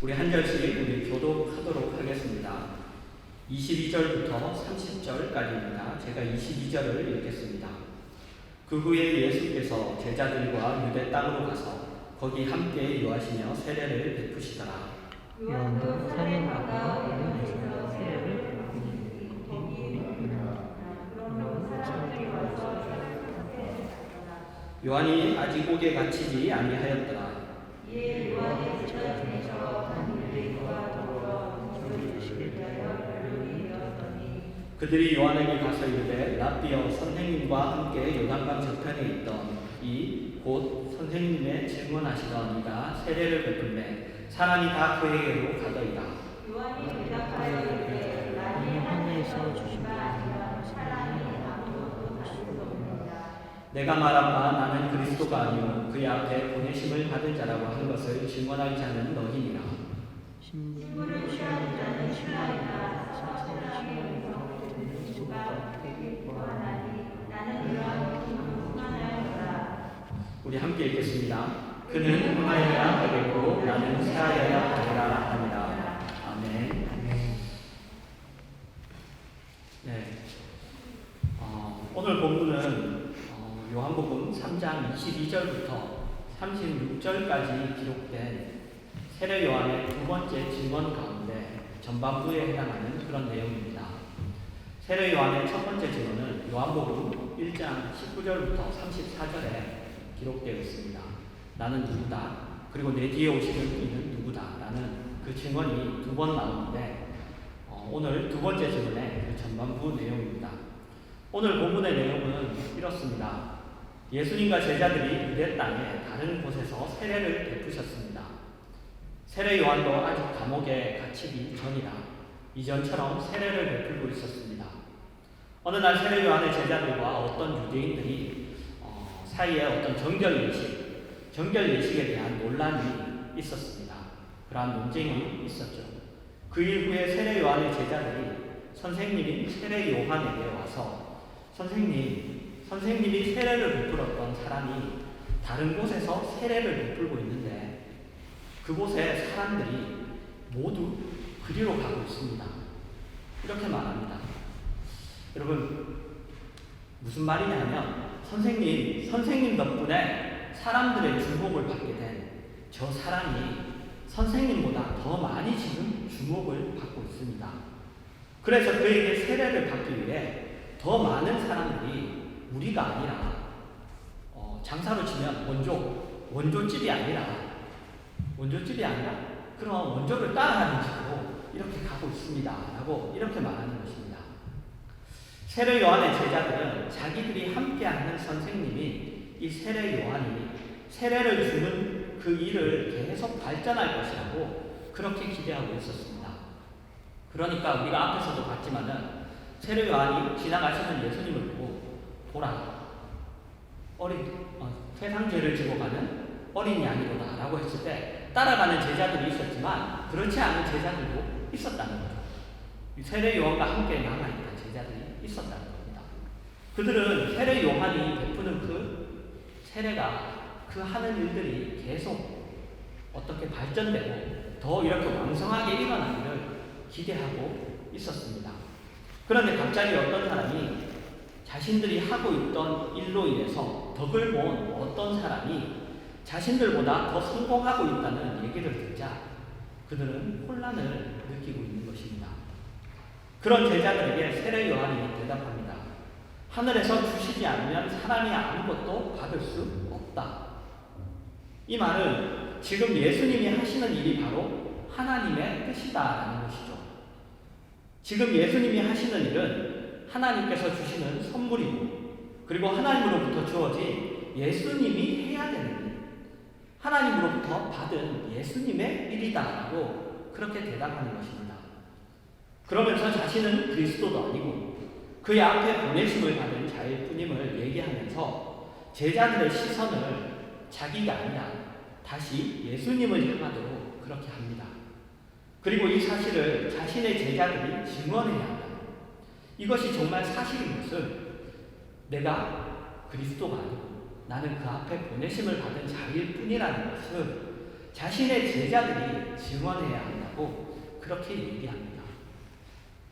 우리 한 절씩 우리 교독하도록 하겠습니다. 22절부터 30절까지입니다. 제가 22절을 읽겠습니다. 그 후에 예수께서 제자들과 유대 땅으로 가서 거기 함께 유하시며 세례를 베푸시더라. 요한도 산에 나가 요한에서 세례를 베푸니 거기 그러므로 사람들이 와서 요한이 아직 옥에 갇히지 아니하였더라. 이에 요한의 제자중에서 한 유대인과 더불어 저를 주시기 위하여 별로 이르렀더니 그들이 요한에게 가서 이르되 라비여 선생님과 함께 요단강 저편에 있던 이 곧 선생님의 증언하시던 이가 세례를 베푼데 사람이 다 그에게로 가더이다. 요한이 대답하여 이르되 나는 하늘에서 주신 바 아니라 사람이 아무것도 할 수 없느니라. 내가 말한 바 나는 그리스도가 아니요 그의 앞에 보내심을 받은 자라고 하는 것을 증언할 자는 너희니라. 신부를 취하는 자는 신라이나 사람에게서 그리스도가 되게 구하나니 나는 이러한 것을 후만하였노라. 우리 함께 읽겠습니다. 그는 흥하여야 하겠고 나는 새하여야 하리라 하니라. 아멘. 네. 오늘 본문은 요한복음 3장 22절부터 36절까지 기록된 세례 요한의 두 번째 증언 가운데 전반부에 해당하는 그런 내용입니다. 세례 요한의 첫 번째 증언은 요한복음 1장 19절부터 34절에 기록되어 있습니다. 나는 누구다. 그리고 내 뒤에 오시는 이는 누구다. 라는 그 증언이 두 번 나오는데 오늘 두 번째 증언의 그 전반부 내용입니다. 오늘 본문의 내용은 이렇습니다. 예수님과 제자들이 유대 땅의 다른 곳에서 세례를 베푸셨습니다. 세례 요한도 아직 감옥에 갇히기 전이라 이전처럼 세례를 베풀고 있었습니다. 어느 날 세례 요한의 제자들과 어떤 유대인들이 사이에 어떤 정결 예식에 대한 논란이 있었습니다. 그러한 논쟁이 있었죠. 그 일 후에 세례 요한의 제자들이 선생님인 세례 요한에게 와서 선생님이 세례를 베풀었던 사람이 다른 곳에서 세례를 베풀고 있는데 그곳에 사람들이 모두 그리로 가고 있습니다. 이렇게 말합니다. 여러분 무슨 말이냐면 선생님 덕분에 사람들의 주목을 받게 된 저 사람이 선생님보다 더 많이 지금 주목을 받고 있습니다. 그래서 그에게 세례를 받기 위해 더 많은 사람들이 우리가 아니라 장사로 치면 원조집이 아니라 그런 원조를 따라가는 식으로 이렇게 가고 있습니다. 라고 이렇게 말하는 것입니다. 세례 요한의 제자들은 자기들이 함께하는 선생님이 이 세례 요한이 세례를 주는 그 일을 계속 발전할 것이라고 그렇게 기대하고 있었습니다. 그러니까 우리가 앞에서도 봤지만은 세례 요한이 지나가시는 예수님을 보고 보라 세상 죄를 지고 가는 어린 양이로다 라고 했을 때 따라가는 제자들이 있었지만 그렇지 않은 제자들도 있었다는 거죠. 세례 요한과 함께 남아있던 제자들이 있었다는 겁니다. 그들은 세례 요한이 베푸는 그 세례가 그 하는 일들이 계속 어떻게 발전되고 더 이렇게 왕성하게 일어나기를 기대하고 있었습니다. 그런데 갑자기 어떤 사람이 자신들이 하고 있던 일로 인해서 덕을 본 어떤 사람이 자신들보다 더 성공하고 있다는 얘기를 듣자 그들은 혼란을 느끼고 있는 것입니다. 그런 제자들에게 세례 요한이 대답합니다. 하늘에서 주시지 않으면 사람이 아무것도 받을 수 없다. 이 말은 지금 예수님이 하시는 일이 바로 하나님의 뜻이다라는 것이죠. 지금 예수님이 하시는 일은 하나님께서 주시는 선물이고 그리고 하나님으로부터 주어진 예수님이 해야 되는 일, 하나님으로부터 받은 예수님의 일이다라고 그렇게 대답하는 것입니다. 그러면서 자신은 그리스도도 아니고 그의 앞에 보내심을 받은 자일 뿐임을 얘기하면서 제자들의 시선을 자기가 아니라 다시 예수님을 향하도록 그렇게 합니다. 그리고 이 사실을 자신의 제자들이 증언해야 한다. 이것이 정말 사실인 것을 내가 그리스도가 아니고 나는 그 앞에 보내심을 받은 자일 뿐이라는 것을 자신의 제자들이 증언해야 한다고 그렇게 얘기합니다.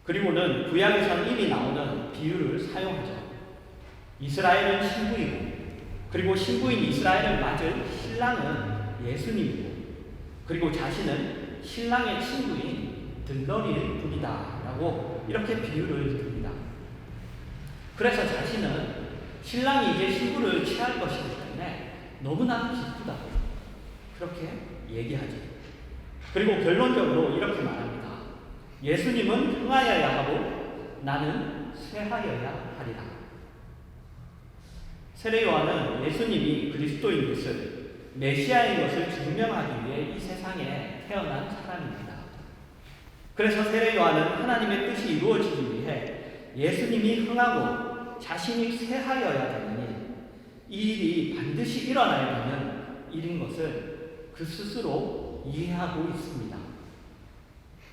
그리고는 구약에서는 이미 나오는 비유를 사용하죠. 이스라엘은 신부이고, 그리고 신부인 이스라엘을 맞을 신랑은 예수님이고, 그리고 자신은 신랑의 친구인 들러리일 뿐이다 라고 이렇게 비유를 듭니다. 그래서 자신은 신랑이 이제 신부를 취할 것이기 때문에 너무나 기쁘다고 그렇게 얘기하죠. 그리고 결론적으로 이렇게 말합니다. 예수님은 흥하여야 하고 나는 쇠하여야 하리라. 세례 요한은 예수님이 그리스도인 것을, 메시아인 것을 증명하기 위해 이 세상에 태어난 사람입니다. 그래서 세례 요한은 하나님의 뜻이 이루어지기 위해 예수님이 흥하고 자신이 쇠하여야 되는 일, 이 일이 반드시 일어나야 되는 일인 것을 그 스스로 이해하고 있습니다.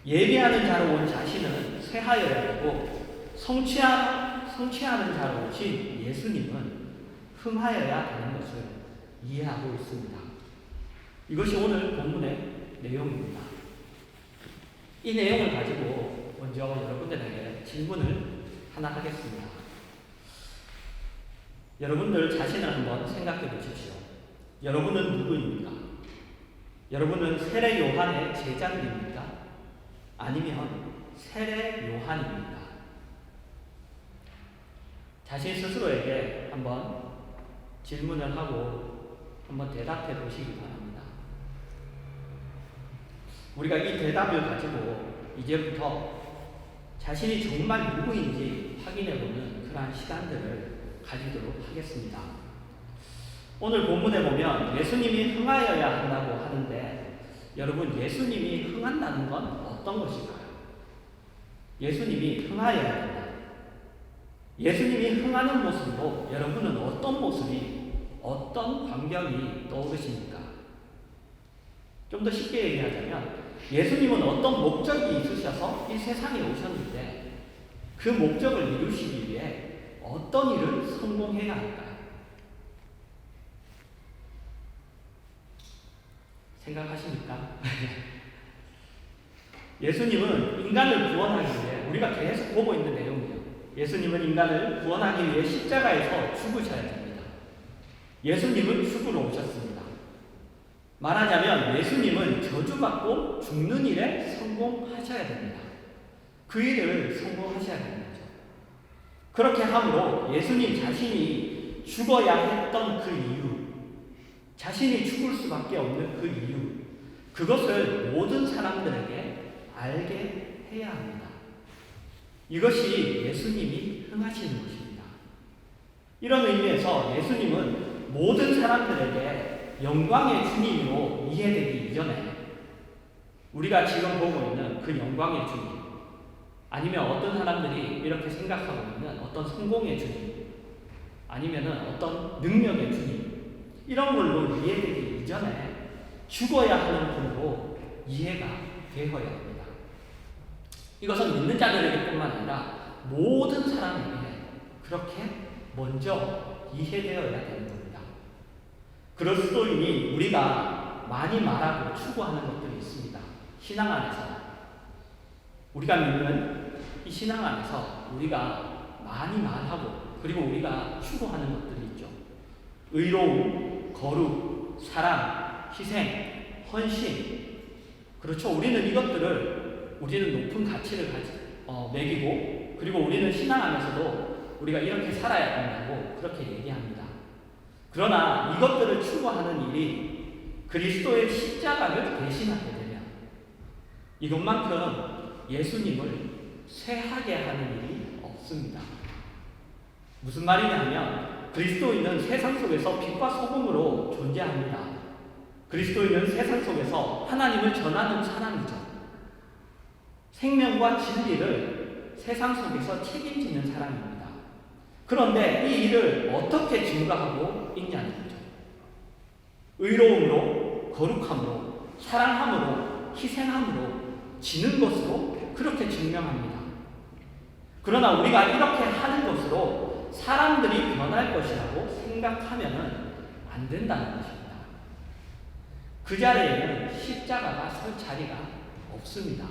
예비하는 자로 온 자신은 쇠하여야 되고 성취하는 자로 오신 예수님은 흥하여야 되는 것을 이해하고 있습니다. 이것이 오늘 본문의 내용입니다. 이 내용을 가지고 먼저 여러분들에게 질문을 하나 하겠습니다. 여러분들 자신을 한번 생각해 보십시오. 여러분은 누구입니까? 여러분은 세례 요한의 제자입니까? 아니면 세례 요한입니까? 자신 스스로에게 한번 질문을 하고 한번 대답해 보시기 바랍니다. 우리가 이 대답을 가지고 이제부터 자신이 정말 누구인지 확인해 보는 그러한 시간들을 가지도록 하겠습니다. 오늘 본문에 보면 예수님이 흥하여야 한다고 하는데, 여러분 예수님이 흥한다는 건 어떤 것일까요? 예수님이 흥하여야 된다. 예수님이 흥하는 모습으로 여러분은 어떤 모습이, 어떤 광경이 떠오르십니까? 좀 더 쉽게 얘기하자면 예수님은 어떤 목적이 있으셔서 이 세상에 오셨는데 그 목적을 이루시기 위해 어떤 일을 성공해야 할까요? 생각하십니까? 예수님은 인간을 구원하기 위해, 우리가 계속 보고 있는 내용이에요. 예수님은 인간을 구원하기 위해 십자가에서 죽으셔야 됩니다. 예수님은 죽으러 오셨습니다. 말하자면 예수님은 저주받고 죽는 일에 성공하셔야 됩니다. 그 일을 성공하셔야 되는 거죠. 그렇게 함으로 예수님 자신이 죽어야 했던 그 이유, 자신이 죽을 수밖에 없는 그 이유, 그것을 모든 사람들에게 알게 해야 합니다. 이것이 예수님이 흥하시는 것입니다. 이런 의미에서 예수님은 모든 사람들에게 영광의 주님으로 이해되기 이전에 우리가 지금 보고 있는 그 영광의 주님, 아니면 어떤 사람들이 이렇게 생각하고 있는 어떤 성공의 주님, 아니면 어떤 능력의 주님, 이런 걸로 이해되기 이전에 죽어야 하는 분으로 이해가 되어야 합니다. 이것은 믿는 자들에게 뿐만 아니라 모든 사람에게 그렇게 먼저 이해되어야 되는 겁니다. 그리스도인이 우리가 많이 말하고 추구하는 것들이 있습니다. 신앙 안에서 우리가 믿는 이 신앙 안에서 우리가 많이 말하고 그리고 우리가 추구하는 것들이 있죠. 의로움, 거룩, 사랑, 희생, 헌신. 그렇죠. 우리는 이것들을, 우리는 높은 가치를 매기고, 그리고 우리는 신앙 안에서도 우리가 이렇게 살아야 한다고 그렇게 얘기합니다. 그러나 이것들을 추구하는 일이 그리스도의 십자가를 대신하게 되면 이것만큼 예수님을 쇠하게 하는 일이 없습니다. 무슨 말이냐면 그리스도인은 세상 속에서 빛과 소금으로 존재합니다. 그리스도인은 세상 속에서 하나님을 전하는 사람이죠. 생명과 진리를 세상 속에서 책임지는 사람입니다. 그런데 이 일을 어떻게 증거하고 있냐는 거죠. 의로움으로, 거룩함으로, 사랑함으로, 희생함으로, 지는 것으로 그렇게 증명합니다. 그러나 우리가 이렇게 하는 것으로 사람들이 변할 것이라고 생각하면 안 된다는 것입니다. 그 자리에는 십자가가 설 자리가 없습니다.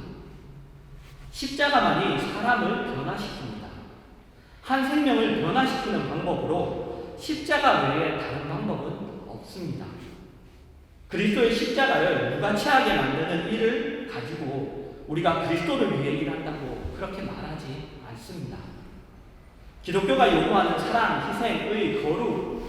십자가만이 사람을 변화시킵니다. 한 생명을 변화시키는 방법으로 십자가 외에 다른 방법은 없습니다. 그리스도의 십자가를 무가치하게 만드는 일을 가지고 우리가 그리스도를 위해 일한다고 그렇게 말하지 않습니다. 기독교가 요구하는 사랑, 희생, 거룩,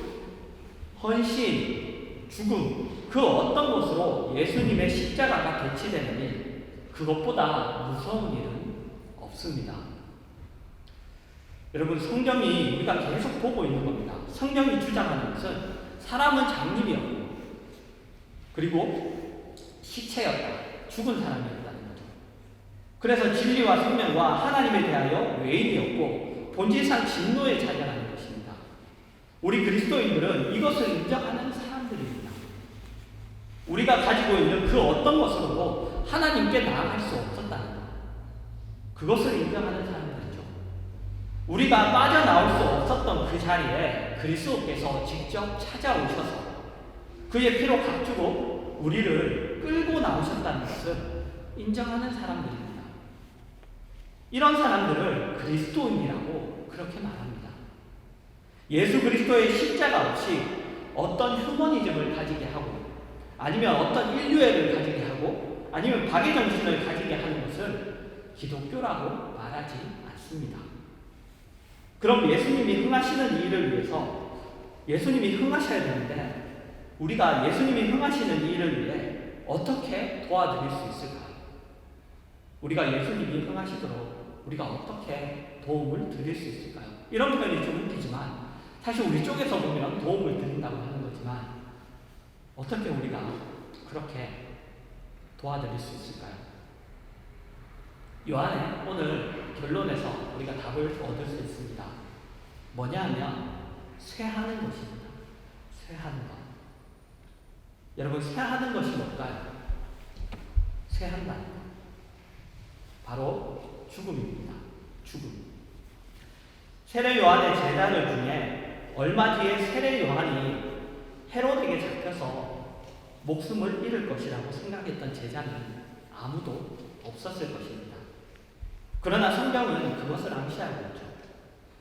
헌신, 죽음, 그 어떤 것으로 예수님의 십자가가 대치되는 일, 그것보다 무서운 일은 없습니다. 여러분, 성경이 우리가 계속 보고 있는 겁니다. 성경이 주장하는 것은 사람은 장님이었고 그리고 시체였다. 죽은 사람이었다는 거죠. 그래서 진리와 생명과 하나님에 대하여 외인이었고 본질상 진노의 자녀라는 것입니다. 우리 그리스도인들은 이것을 인정하는 사람들입니다. 우리가 가지고 있는 그 어떤 것으로도 하나님께 나아갈 수 없었다는 것. 그것을 인정하는 사람들이죠. 우리가 빠져나올 수 없었던 그 자리에 그리스도께서 직접 찾아오셔서 그의 피로 값주고 우리를 끌고 나오셨다는 것을 인정하는 사람들입니다. 이런 사람들을 그리스도인이라고 그렇게 말합니다. 예수 그리스도의 십자가 없이 어떤 휴머니즘을 가지게 하고 아니면 어떤 인류애를 가지게 하고 아니면 박애정신을 가지게 하는 것을 기독교라고 말하지 않습니다. 그럼 예수님이 흥하시는 일을 위해서 예수님이 흥하셔야 되는데 우리가 예수님이 흥하시는 일을 위해 어떻게 도와드릴 수 있을까요? 우리가 예수님이 흥하시도록 우리가 어떻게 도움을 드릴 수 있을까요? 이런 표현이 좀 웃기지만 사실 우리 쪽에서 보면 도움을 드린다고 하는 거지만 어떻게 우리가 그렇게 도와드릴 수 있을까요? 요한의 오늘 결론에서 우리가 답을 얻을 수 있습니다. 뭐냐 하면 쇠하는 것입니다. 쇠하는 것. 여러분, 쇠하는 것이 뭘까요? 쇠한다는 것. 바로 죽음입니다. 죽음. 세례 요한의 제자들 중에 얼마 뒤에 세례 요한이 헤롯에게 잡혀서 목숨을 잃을 것이라고 생각했던 제자는 아무도 없었을 것입니다. 그러나 성경은 그것을 암시하고 있죠.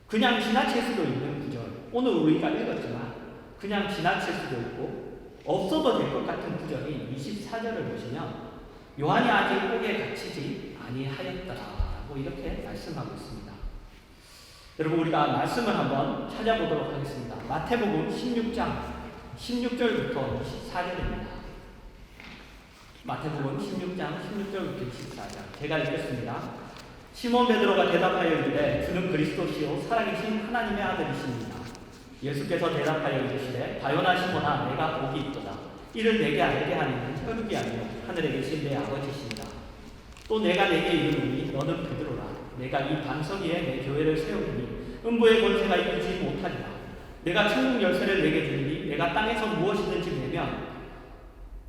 그냥 지나칠 수도 있는 구절, 오늘 우리가 읽었지만 그냥 지나칠 수도 있고 없어도 될 것 같은 구절이 24절을 보시면 요한이 아직 옥에 갇히지 아니하였더라라고 이렇게 말씀하고 있습니다. 여러분, 우리가 말씀을 한번 찾아보도록 하겠습니다. 마태복음 16장 16절부터 24절입니다. 마태복음 16장 16절부터 24절 제가 읽겠습니다. 시몬 베드로가 대답하여 이르되 주는 그리스도시요 살아계신 하나님의 아들이십니다. 예수께서 대답하여 이르시되 바요나 시몬아 내가 복이 있도다. 이를 내게 알게 하는 혈육이 아니요 하늘에 계신 내 아버지시니라. 또 내가 내게 이르노니 너는 베드로라. 내가 이 반석 위에 내 교회를 세우리니 음부의 권세가 이기지 못하리라. 내가 천국 열쇠를 내게 주리니 내가 땅에서 무엇이든지 내면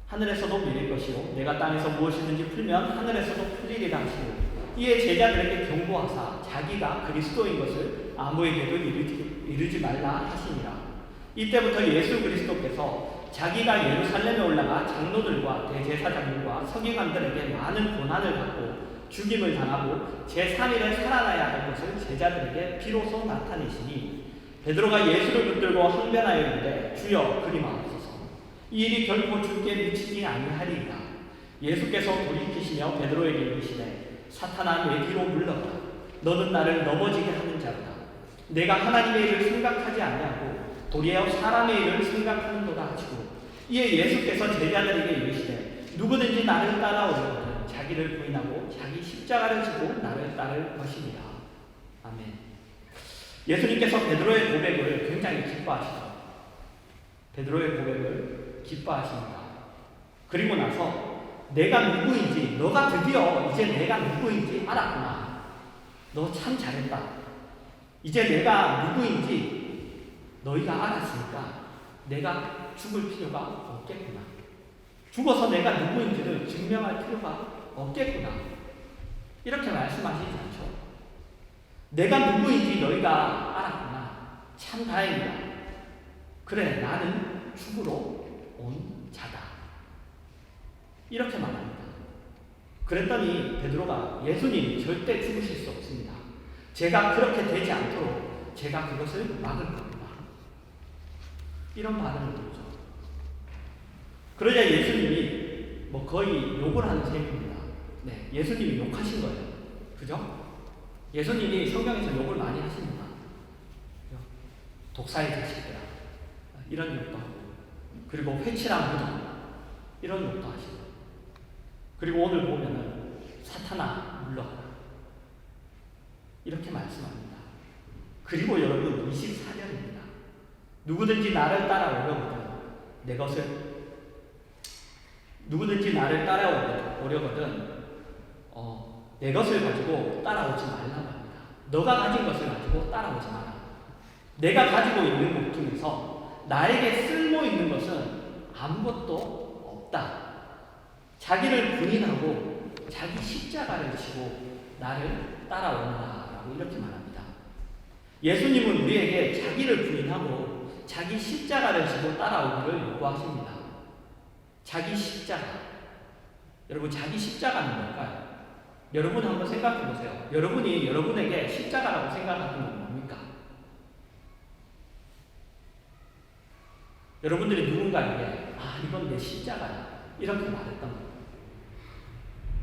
하늘에서도 밀릴 것이요 내가 땅에서 무엇이든지 풀면 하늘에서도 풀리리라 하시고 이에 제자들에게 경고하사 자기가 그리스도인 것을 아무에게도 이르지 말라 하시니라. 이때부터 예수 그리스도께서 자기가 예루살렘에 올라가 장로들과 대제사장들과 서기관들에게 많은 고난을 받고 죽임을 당하고 제3일에 살아나야 할 것을 제자들에게 비로소 나타내시니 베드로가 예수를 붙들고 항변하여 이르되 주여 그리 마옵소서. 이 일이 결코 주께 미치지 아니하리이다. 예수께서 돌이키시며 베드로에게 이르시되 사탄아 내 뒤로 물러가. 너는 나를 넘어지게 하는 자로다. 내가 하나님의 일을 생각하지 아니하고 도리어 사람의 일을 생각하는도다 하시고 이에 예수께서 제자들에게 이르시되 누구든지 나를 따라오려거든 자기를 부인하고 자기 십자가를 지고 나를 따를 것이니라. 아멘. 예수님께서 베드로의 고백을 굉장히 기뻐하시죠. 베드로의 고백을 기뻐하십니다. 그리고 나서 내가 누구인지 너가 드디어 이제 내가 누구인지 알았구나. 너 참 잘했다. 이제 내가 누구인지 너희가 알았으니까 내가 죽을 필요가 없겠구나. 죽어서 내가 누구인지를 증명할 필요가 없겠구나. 이렇게 말씀하시지 않죠. 내가 누구인지 너희가 알았구나. 참 다행이다. 그래, 나는 죽으러 온 자다. 이렇게 말합니다. 그랬더니 베드로가 예수님이 절대 죽으실 수 없습니다. 제가 그렇게 되지 않도록 제가 그것을 막을 겁니다. 이런 반응을 보이죠. 그러자 예수님이 거의 욕을 하는 셈입니다. 네, 예수님이 욕하신 거예요. 그죠? 예수님이 성경에서 욕을 많이 하십니다. 그죠? 독사의 자식들아, 이런 욕도 하고, 그리고 회칠한 무덤, 이런 욕도 하시고, 그리고 오늘 보면은 사탄아 물러가라, 이렇게 말씀합니다. 그리고 여러분 24절입니다. 누구든지 나를 따라오려거든 내 것을 가지고 따라오지 말라고 합니다. 너가 가진 것을 가지고 따라오지 마라. 내가 가지고 있는 것 중에서 나에게 쓸모 있는 것은 아무것도 없다. 자기를 부인하고 자기 십자가를 지고 나를 따라오너라라고 이렇게 말합니다. 예수님은 우리에게 자기를 부인하고 자기 십자가를 지고 따라오기를 요구하십니다. 자기 십자가. 여러분, 자기 십자가는 뭘까요? 여러분 한번 생각해 보세요. 여러분이 여러분에게 십자가라고 생각하는 건 뭡니까? 여러분들이 누군가에게 이건 내 십자가야, 이렇게 말했던 거예요.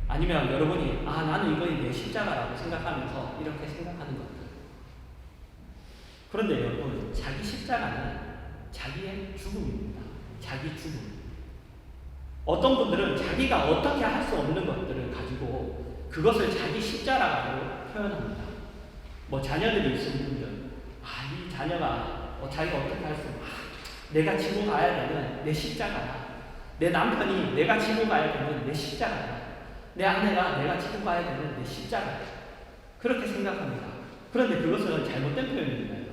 아니면 여러분이 나는 이거 내 십자가라고 생각하면서 이렇게 생각하는 것들. 그런데 여러분, 자기 십자가는 자기의 죽음입니다. 자기 죽음. 어떤 분들은 자기가 어떻게 할 수 없는 것들을 가지고 그것을 자기 십자가라고 표현합니다. 자녀들이 있는 분들, 이 자녀가 자기가 어떻게 할 수 없는, 내가 지고 가야 되는 내 십자가야. 내 남편이 내가 지고 가야 되는 내 십자가야. 내 아내가 내가 지고 가야 되는 내 십자가야. 그렇게 생각합니다. 그런데 그것은 잘못된 표현입니다.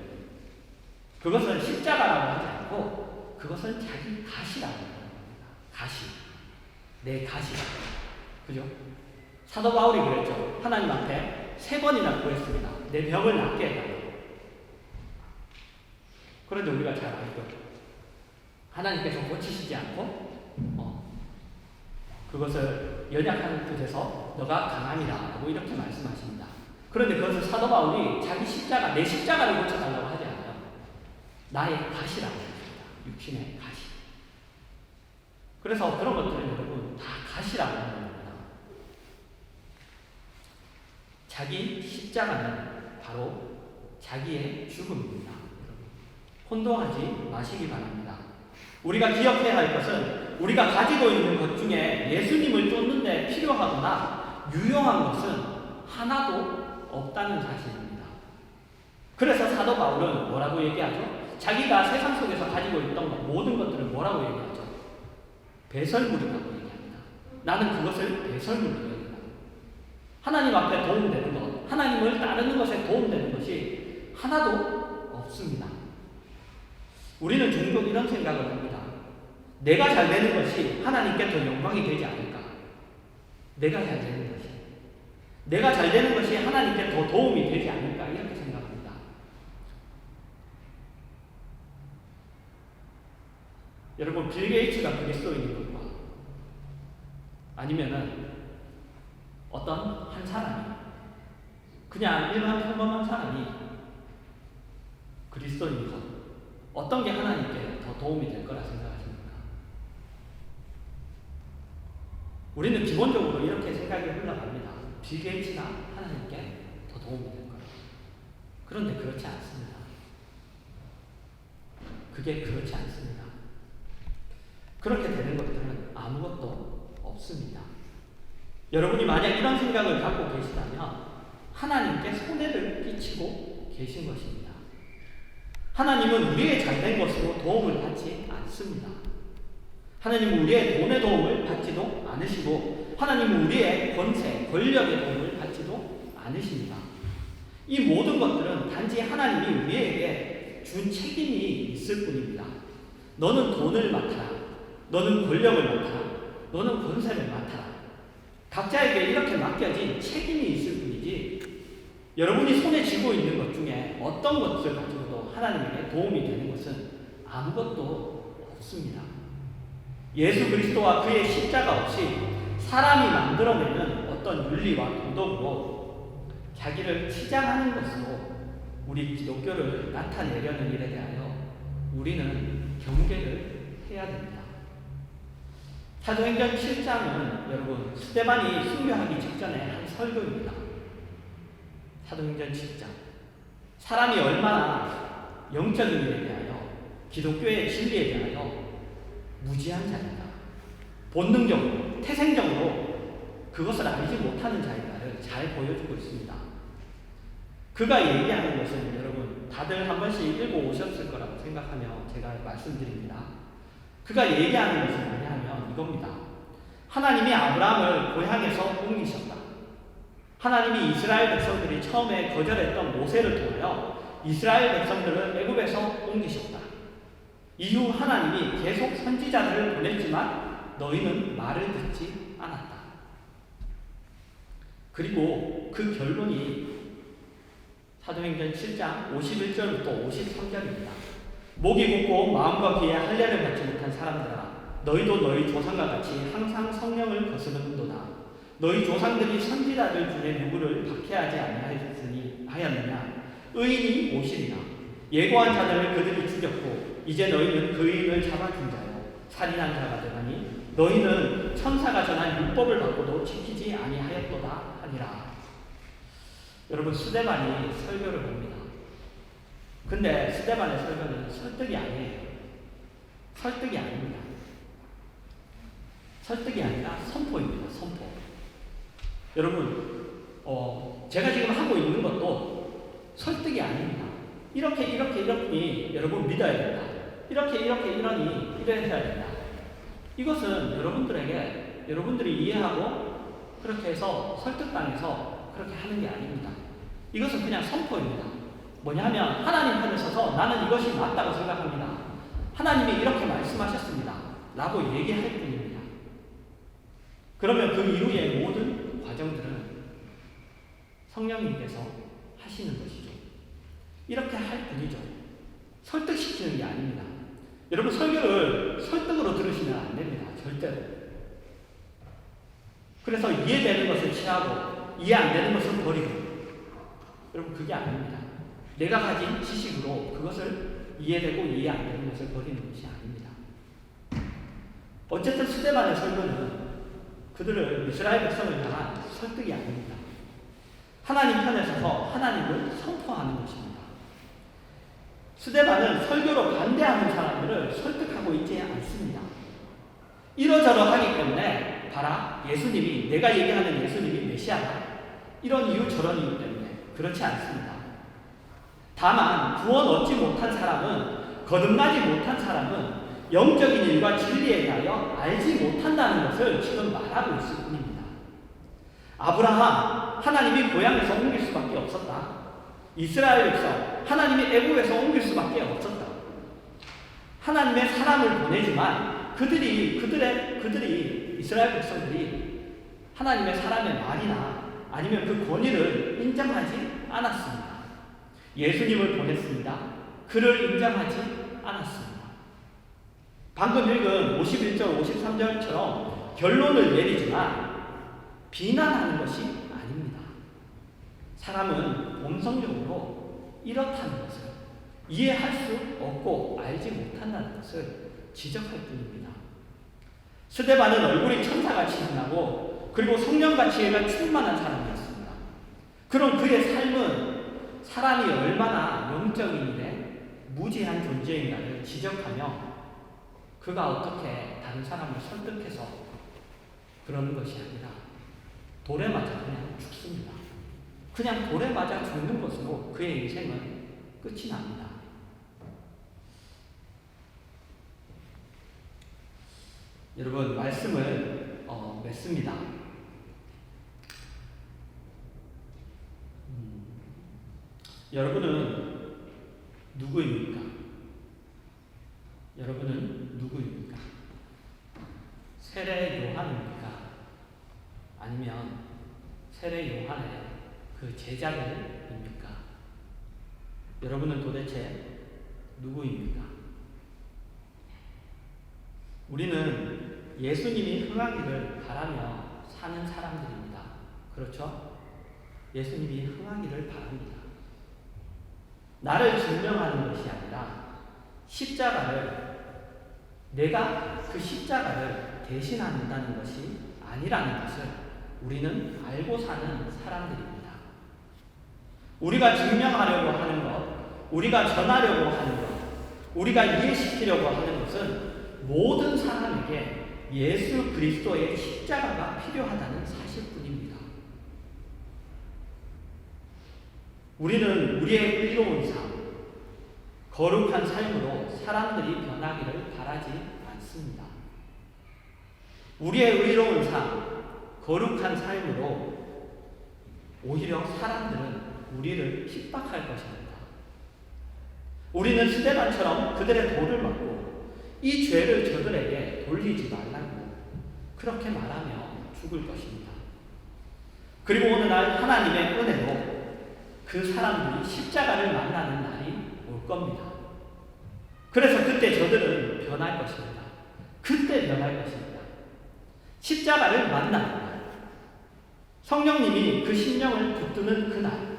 그것은 십자가라고 하지 않고 그것은 자기 가시라고 합니다. 가시. 내 가시라고. 그죠? 사도 바울이 그랬죠. 하나님 앞에 3번이나 구했습니다. 내 병을 낫게 해달라고. 그런데 우리가 잘 알죠. 하나님께서 고치시지 않고 그것을 연약한 뜻에서 너가 강함이라고 이렇게 말씀하십니다. 그런데 그것을 사도 바울이 자기 십자가, 내 십자가를 고쳐달라고 하지 않아요. 나의 가시라고 합니다. 육신의 가시. 그래서 그런 것들은 여러분 다 가시라고 하는 겁니다. 자기 십자가는 바로 자기의 죽음입니다. 혼동하지 마시기 바랍니다. 우리가 기억해야 할 것은 우리가 가지고 있는 것 중에 예수님을 쫓는 데 필요하거나 유용한 것은 하나도 없다는 사실입니다. 그래서 사도 바울은 뭐라고 얘기하죠? 자기가 세상 속에서 가지고 있던 모든 것들을 뭐라고 얘기하죠? 배설물이라고 얘기합니다. 나는 그것을 배설물로 얘기합니다. 하나님 앞에 도움되는 것, 하나님을 따르는 것에 도움되는 것이 하나도 없습니다. 우리는 종종 이런 생각을 합니다. 내가 잘 되는 것이 하나님께 더 영광이 되지 않을까? 내가 잘 되는 것이. 내가 잘 되는 것이 하나님께 더 도움이 되지 않을까? 이렇게 생각합니다. 여러분, 빌 게이츠가 그리스도인인 것과 아니면은 어떤 한 사람이 그냥 일반 평범한 사람이 그리스도인인 것, 어떤 게 하나님께 더 도움이 될 거라 생각하십니까? 우리는 기본적으로 이렇게 생각이 흘러갑니다. 빌 게이츠가 하나님께 더 도움이 될 거라. 그런데 그렇지 않습니다. 그게 그렇지 않습니다. 그렇게 되는 것들은 아무것도 없습니다. 여러분이 만약 이런 생각을 갖고 계시다면 하나님께 손해를 끼치고 계신 것입니다. 하나님은 우리의 잘된 것으로 도움을 받지 않습니다. 하나님은 우리의 돈의 도움을 받지도 않으시고 하나님은 우리의 권세, 권력의 도움을 받지도 않으십니다. 이 모든 것들은 단지 하나님이 우리에게 준 책임이 있을 뿐입니다. 너는 돈을 맡아라. 너는 권력을 맡아라. 너는 권세를 맡아라. 각자에게 이렇게 맡겨진 책임이 있을 뿐이지 여러분이 손에 쥐고 있는 것 중에 어떤 것을 가지고도 하나님에게 도움이 되는 것은 아무것도 없습니다. 예수 그리스도와 그의 십자가 없이 사람이 만들어내는 어떤 윤리와 도덕으로 자기를 치장하는 것으로 우리 기독교를 나타내려는 일에 대하여 우리는 경계를 해야 됩니다. 사도행전 7장은 여러분 스데반이 순교하기 직전에 한 설교입니다. 사도행전 7장. 사람이 얼마나 영적인 일에 대하여 기독교의 진리에 대하여 무지한 자인가, 본능적으로 태생적으로 그것을 알지 못하는 자인가를 잘 보여주고 있습니다. 그가 얘기하는 것은 여러분 다들 한 번씩 읽어오셨을 거라고 생각하며 제가 말씀드립니다. 그가 얘기하는 것은 뭐냐면 이겁니다. 하나님이 아브라함을 고향에서 옮기셨다. 하나님이 이스라엘 백성들이 처음에 거절했던 모세를 통하여 이스라엘 백성들을 애굽에서 옮기셨다. 이후 하나님이 계속 선지자들을 보냈지만 너희는 말을 듣지 않았다. 그리고 그 결론이 사도행전 7장 51절부터 53절입니다. 목이 굳고 마음과 귀에 할례를 받지 못한 사람들아, 너희도 너희 조상과 같이 항상 성령을 거스르는도다. 너희 조상들이 선지자들 중에 누구를 박해하지 아니하였느냐? 의인이 오시리라. 예고한 자들을 그들이 죽였고 이제 너희는 그 의인을 잡아준 자요 살인한 자가 되나니 너희는 천사가 전한 율법을 받고도 지키지 아니하였도다 하니라. 여러분 스데반이 설교를 봅니다. 근데 스데반의 설교는 설득이 아니에요. 설득이 아닙니다. 설득이 아니라 선포입니다. 선포. 여러분 제가 지금 하고 있는 것도 설득이 아닙니다. 이렇게 여러분 믿어야 된다. 이러니 이래야 된다. 이것은 여러분들에게 여러분들이 이해하고 그렇게 해서 설득당해서 그렇게 하는 게 아닙니다. 이것은 그냥 선포입니다. 뭐냐면 하나님 편에 서서 나는 이것이 맞다고 생각합니다. 하나님이 이렇게 말씀하셨습니다. 라고 얘기할 뿐입니다. 그러면 그 이후의 모든 과정들은 성령님께서 하시는 것이죠. 이렇게 할 뿐이죠. 설득시키는 게 아닙니다. 여러분 설교를 설득으로 들으시면 안 됩니다. 절대로. 그래서 이해되는 것을 취하고 이해 안 되는 것을 버리고 여러분 그게 아닙니다. 내가 가진 지식으로 그것을 이해되고 이해 안 되는 것을 버리는 것이 아닙니다. 어쨌든 스데반의 설교는 그들을 이스라엘 백성을 향한 설득이 아닙니다. 하나님 편에 서서 하나님을 선포하는 것입니다. 스데반은 설교로 반대하는 사람들을 설득하고 있지 않습니다. 이러저러 하기 때문에 봐라 예수님이 내가 얘기하는 예수님이 메시아다. 이런 이유 저런 이유 때문에 그렇지 않습니다. 다만 구원 얻지 못한 사람은 거듭나지 못한 사람은 영적인 일과 진리에 대하여 알지 못한다는 것을 지금 말하고 있을 뿐입니다. 아브라함 하나님이 고향에서 옮길 수밖에 없었다. 이스라엘 백성 하나님이 애굽에서 옮길 수밖에 없었다. 하나님의 사람을 보내지만 그들이 이스라엘 백성들이 하나님의 사람의 말이나 아니면 그 권위를 인정하지 않았습니다. 예수님을 보냈습니다. 그를 인정하지 않았습니다. 방금 읽은 51절, 53절처럼 결론을 내리지만 비난하는 것이 아닙니다. 사람은 본성적으로 이렇다는 것을 이해할 수 없고 알지 못한다는 것을 지적할 뿐입니다. 스데반은 얼굴이 천사같이 빛나고 그리고 성령같이 충만한 사람이었습니다. 그럼 그의 삶은 사람이 얼마나 영적인 일에 무지한 존재인가를 지적하며 그가 어떻게 다른 사람을 설득해서 그러는 것이 아니라 돌에 맞아 그냥 죽습니다. 그냥 돌에 맞아 죽는 것으로 그의 인생은 끝이 납니다. 여러분 말씀을 맺습니다. 여러분은 누구입니까? 여러분은 누구입니까? 세례 요한입니까? 아니면 세례 요한의 그 제자들입니까? 여러분은 도대체 누구입니까? 우리는 예수님이 흥하기를 바라며 사는 사람들입니다. 그렇죠? 예수님이 흥하기를 바랍니다. 나를 증명하는 것이 아니라 내가 그 십자가를 대신한다는 것이 아니라는 것을 우리는 알고 사는 사람들입니다. 우리가 증명하려고 하는 것, 우리가 전하려고 하는 것, 우리가 이해시키려고 하는 것은 모든 사람에게 예수 그리스도의 십자가가 필요하다는 사실뿐입니다. 우리는 우리의 의로운 삶, 거룩한 삶으로 사람들이 변하기를 바라지 않습니다. 우리의 의로운 삶, 거룩한 삶으로 오히려 사람들은 우리를 핍박할 것입니다. 우리는 스데반처럼 그들의 돌을 맞고 이 죄를 저들에게 돌리지 말라고 그렇게 말하며 죽을 것입니다. 그리고 어느 날 하나님의 은혜로 그 사람들이 십자가를 만나는 날이 올 겁니다. 그래서 그때 저들은 변할 것입니다. 그때 변할 것입니다. 십자가를 만나는 날. 성령님이 그 심령을 붙드는 그날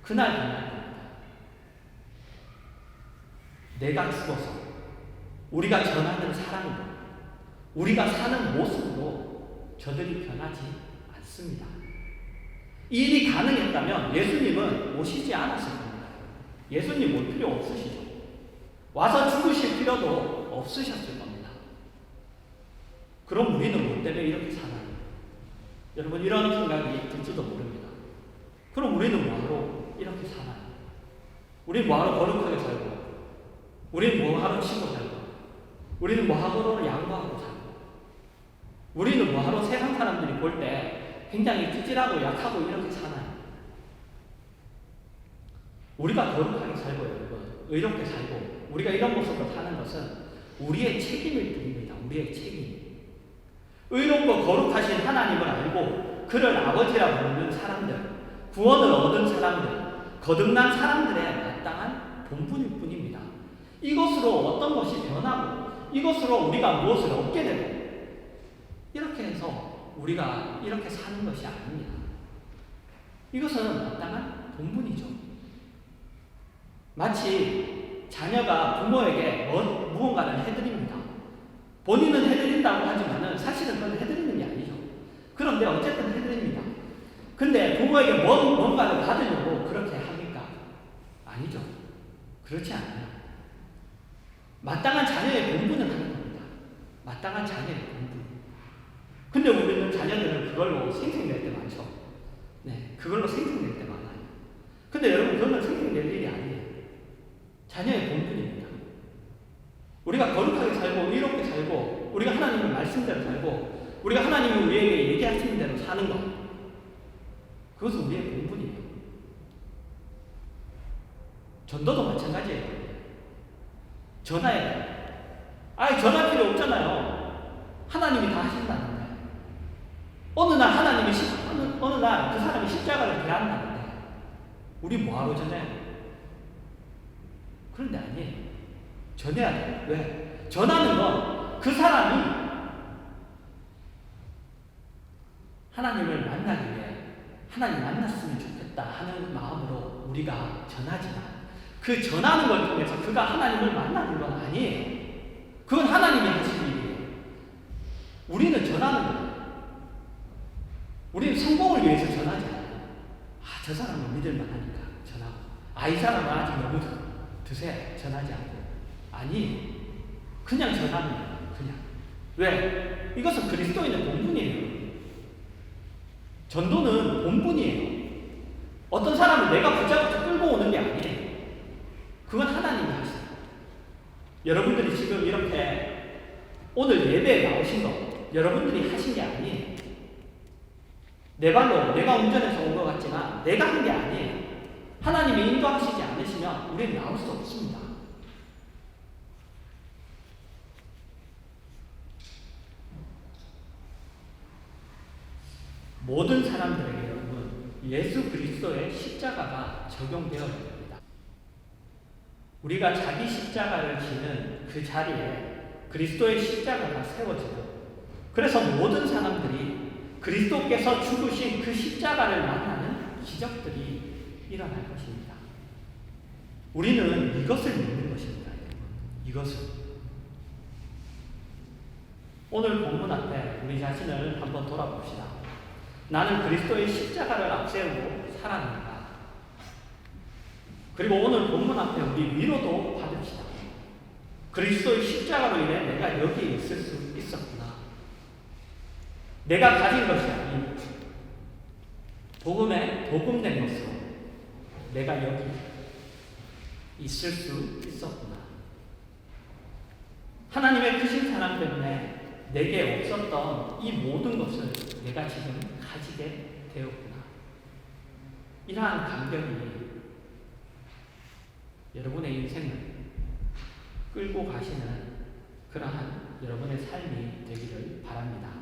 변할 겁니다. 내가 죽어서 우리가 전하는 사랑으로 우리가 사는 모습으로 저들이 변하지 않습니다. 이 일이 가능했다면 예수님은 오시지 않았을 겁니다. 예수님 올 필요 없으시죠. 와서 죽으실 필요도 없으셨을 겁니다. 그럼 우리는 뭐 때문에 이렇게 사나요? 여러분 이런 생각이 들지도 모릅니다. 그럼 우리는 뭐하러 이렇게 사나요? 우리는 뭐하러 거룩하게 살고 우리는 뭐하러 치고 살고 우리는 뭐하러 양보하고 살고 우리는 뭐하러 세상 사람들이 볼 때 굉장히 찌질하고 약하고 이렇게 사나요? 우리가 거룩하게 살고 여러분 의롭게 살고 우리가 이런 모습으로 사는 것은 우리의 책임일 뿐입니다. 우리의 책임. 의롭고 거룩하신 하나님을 알고 그를 아버지라 부르는 사람들, 구원을 얻은 사람들, 거듭난 사람들의 마땅한 본분일 뿐입니다. 이것으로 어떤 것이 변하고 이것으로 우리가 무엇을 얻게 되고 이렇게 해서 우리가 이렇게 사는 것이 아닙니다. 이것은 마땅한 본분이죠. 마치 자녀가 부모에게 무언가를 해드립니다. 본인은 해드린다고 하지만 사실은 그건 해드리는 게 아니죠. 그런데 어쨌든 해드립니다. 근데 부모에게 뭔가를 받으려고 그렇게 합니까? 아니죠. 그렇지 않아요. 마땅한 자녀의 본분을 하는 겁니다. 마땅한 자녀의 본분. 근데 우리는 자녀들은 그걸로 생색낼 때 많죠. 네, 그걸로 생색낼 때 많아요. 근데 여러분 그거는 생색낼 일이 아니에요. 자녀의 본분입니다. 우리가 거룩하게 살고 의롭게 살고 우리가 하나님의 말씀대로 살고 우리가 하나님이 우리에게 얘기하시는 대로 사는 것 그것은 우리의 본분이에요. 전도도 마찬가지예요. 전화해야 돼요. 전할 필요 없잖아요. 하나님이 다 하신다는데 어느 날 그 사람이 십자가를 대한다는데 우리 뭐하러 전해요? 그런데 아니에요. 전해야 돼요. 왜? 전하는 건 그 사람이 하나님을 만나기 위해 하나님 만났으면 좋겠다 하는 마음으로 우리가 전하지만 그 전하는 걸 통해서 그가 하나님을 만나는 건 아니에요. 그건 하나님이 하신 일이에요. 우리는 전하는 거예요. 우리는 성공을 위해서 전하지 않아요. 저 사람은 믿을만하니까 전하고 이 사람은 아직 너무 드세 전하지 않고 아니 그냥 전하는 거예요. 그냥. 왜? 이것은 그리스도인의 본분이에요. 전도는 본분이에요. 어떤 사람은 내가 붙잡고 끌고 오는 게 아니에요. 그건 하나님이 하세요. 여러분들이 지금 이렇게 오늘 예배에 나오신 거 여러분들이 하신 게 아니에요. 내 발로 내가 운전해서 온 것 같지만 내가 한 게 아니에요. 하나님이 인도하시지 않으시면 우리는 나올 수 없습니다. 모든 사람들에게 여러분 예수 그리스도의 십자가가 적용되어야 됩니다. 우리가 자기 십자가를 지는 그 자리에 그리스도의 십자가가 세워지고 그래서 모든 사람들이 그리스도께서 죽으신 그 십자가를 만나는 기적들이 일어날 것입니다. 우리는 이것을 믿는 것입니다. 이것을. 오늘 본문 앞에 우리 자신을 한번 돌아봅시다. 나는 그리스도의 십자가를 앞세우고 살았는가? 그리고 오늘 본문 앞에 우리 위로도 받읍시다. 그리스도의 십자가로 인해 내가 여기에 있을 수 있었구나. 내가 가진 것이 아닌 복음의 복음된 것으로 내가 여기 있을 수 있었구나. 하나님의 크신 사랑 때문에 내게 없었던 이 모든 것을 내가 지금 가지게 되었구나. 이러한 감격이 여러분의 인생을 끌고 가시는 그러한 여러분의 삶이 되기를 바랍니다.